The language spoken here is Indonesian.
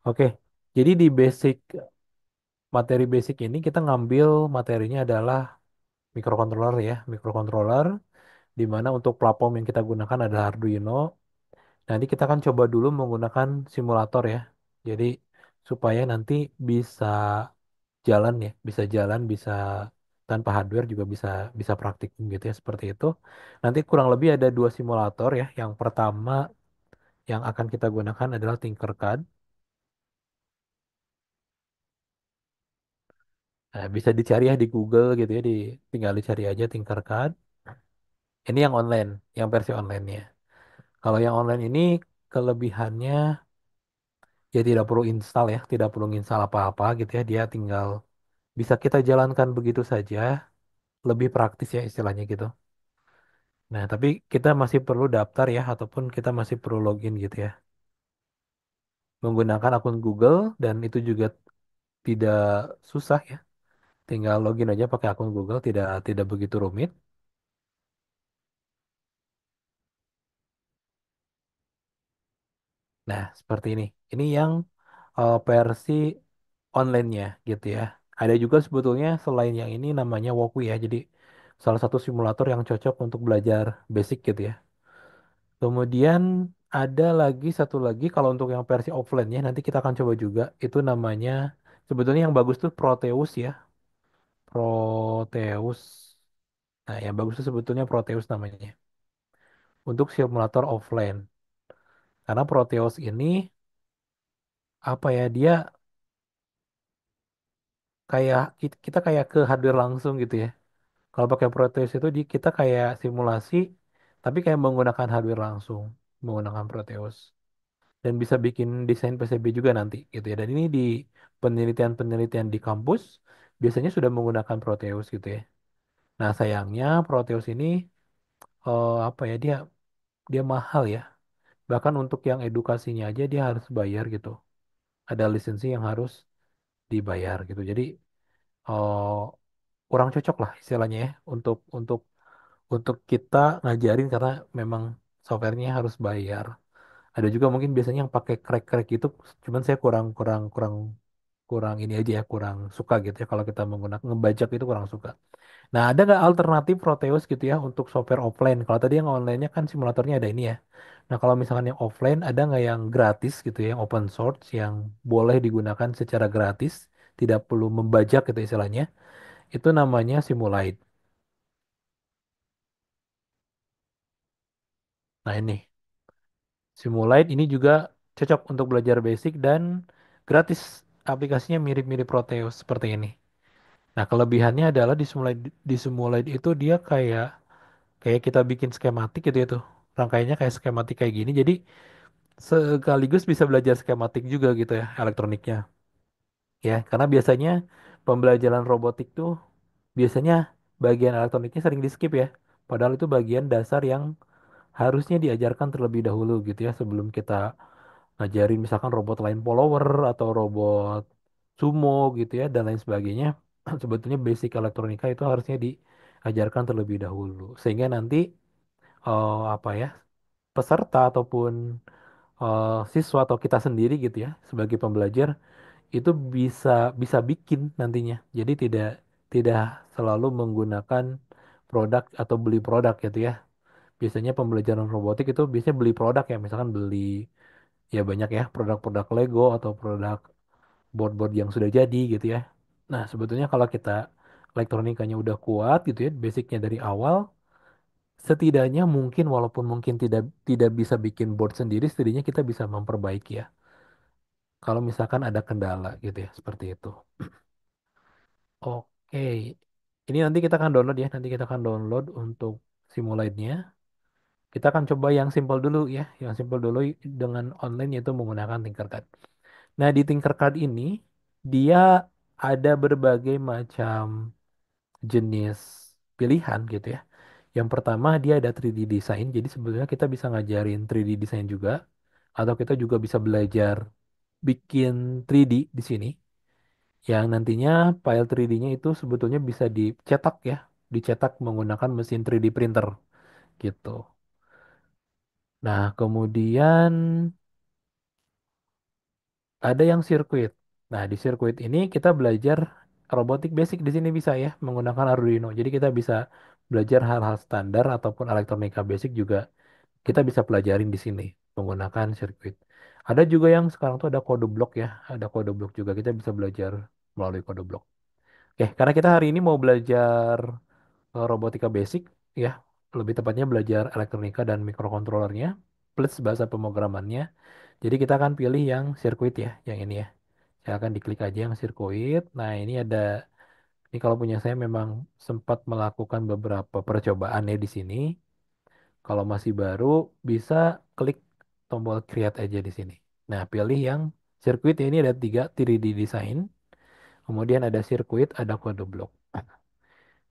Oke, jadi di basic materi basic ini kita ngambil materinya adalah microcontroller ya, microcontroller di mana untuk platform yang kita gunakan adalah Arduino. Nanti kita akan coba dulu menggunakan simulator ya. Jadi supaya nanti bisa jalan ya, bisa jalan, bisa tanpa hardware juga bisa bisa praktikum gitu ya seperti itu. Nanti kurang lebih ada dua simulator ya. Yang pertama yang akan kita gunakan adalah Tinkercad. Nah, bisa dicari ya di Google gitu ya, tinggal dicari aja Tinkercad. Ini yang online, yang versi online-nya. Kalau yang online ini kelebihannya ya tidak perlu install ya, tidak perlu install apa-apa gitu ya. Dia tinggal bisa kita jalankan begitu saja, lebih praktis ya istilahnya gitu. Nah, tapi kita masih perlu daftar ya, ataupun kita masih perlu login gitu ya. Menggunakan akun Google dan itu juga tidak susah ya. Tinggal login aja pakai akun Google, tidak tidak begitu rumit. Nah, seperti ini. Ini yang versi online-nya gitu ya. Ada juga sebetulnya selain yang ini namanya Woku ya. Jadi salah satu simulator yang cocok untuk belajar basic gitu ya. Kemudian ada lagi satu lagi kalau untuk yang versi offline-nya nanti kita akan coba juga. Itu namanya sebetulnya yang bagus tuh Proteus ya. Proteus. Nah, yang bagus tuh sebetulnya Proteus namanya. Untuk simulator offline. Karena Proteus ini apa ya dia kayak kita kayak ke hardware langsung gitu ya. Kalau pakai Proteus itu kita kayak simulasi, tapi kayak menggunakan hardware langsung, menggunakan Proteus. Dan bisa bikin desain PCB juga nanti gitu ya. Dan ini di penelitian-penelitian di kampus biasanya sudah menggunakan Proteus gitu ya. Nah sayangnya Proteus ini apa ya dia dia mahal ya. Bahkan untuk yang edukasinya aja dia harus bayar gitu. Ada lisensi yang harus dibayar gitu. Jadi eh, kurang cocok lah istilahnya ya untuk kita ngajarin karena memang softwarenya harus bayar. Ada juga mungkin biasanya yang pakai crack-crack itu, cuman saya kurang kurang kurang kurang ini aja ya, kurang suka gitu ya kalau kita menggunakan ngebajak itu kurang suka. Nah, ada nggak alternatif Proteus gitu ya untuk software offline? Kalau tadi yang online-nya kan simulatornya ada ini ya. Nah, kalau misalkan yang offline ada nggak yang gratis gitu ya, yang open source yang boleh digunakan secara gratis, tidak perlu membajak gitu istilahnya. Itu namanya Simulite. Nah, ini Simulite ini juga cocok untuk belajar basic dan gratis. Aplikasinya mirip-mirip Proteus seperti ini. Nah, kelebihannya adalah di Simulite itu dia kayak kayak kita bikin skematik gitu ya tuh. Rangkaiannya kayak skematik kayak gini. Jadi sekaligus bisa belajar skematik juga gitu ya elektroniknya. Ya, karena biasanya pembelajaran robotik tuh biasanya bagian elektroniknya sering di skip ya. Padahal itu bagian dasar yang harusnya diajarkan terlebih dahulu gitu ya sebelum kita ngajarin misalkan robot line follower atau robot sumo gitu ya dan lain sebagainya. Sebetulnya basic elektronika itu harusnya diajarkan terlebih dahulu sehingga nanti apa ya peserta ataupun siswa atau kita sendiri gitu ya sebagai pembelajar itu bisa bisa bikin nantinya. Jadi tidak tidak selalu menggunakan produk atau beli produk gitu ya. Biasanya pembelajaran robotik itu biasanya beli produk ya, misalkan beli ya banyak ya produk-produk Lego atau produk board-board yang sudah jadi gitu ya. Nah, sebetulnya kalau kita elektronikanya udah kuat gitu ya, basicnya dari awal, setidaknya mungkin walaupun mungkin tidak tidak bisa bikin board sendiri, setidaknya kita bisa memperbaiki ya. Kalau misalkan ada kendala gitu ya, seperti itu. Oke, ini nanti kita akan download ya, nanti kita akan download untuk Simulate-nya. Kita akan coba yang simple dulu ya, yang simple dulu dengan online yaitu menggunakan Tinkercad. Nah, di Tinkercad ini dia ada berbagai macam jenis pilihan gitu ya. Yang pertama dia ada 3D design. Jadi sebetulnya kita bisa ngajarin 3D design juga atau kita juga bisa belajar bikin 3D di sini yang nantinya file 3D-nya itu sebetulnya bisa dicetak ya, dicetak menggunakan mesin 3D printer gitu. Nah, kemudian Ada yang sirkuit. Nah, di sirkuit ini kita belajar robotik basic di sini bisa ya menggunakan Arduino. Jadi kita bisa belajar hal-hal standar ataupun elektronika basic juga kita bisa pelajarin di sini menggunakan sirkuit. Ada juga yang sekarang tuh ada kode blok ya, ada kode blok juga kita bisa belajar melalui kode blok. Oke, karena kita hari ini mau belajar robotika basic ya, lebih tepatnya belajar elektronika dan mikrokontrolernya plus bahasa pemrogramannya. Jadi kita akan pilih yang sirkuit ya, yang ini ya. Saya akan diklik aja yang sirkuit. Nah, ini kalau punya saya memang sempat melakukan beberapa percobaan ya di sini. Kalau masih baru, bisa klik tombol create aja di sini. Nah, pilih yang sirkuit ini ada tiga 3D design. Kemudian ada sirkuit, ada kode blok.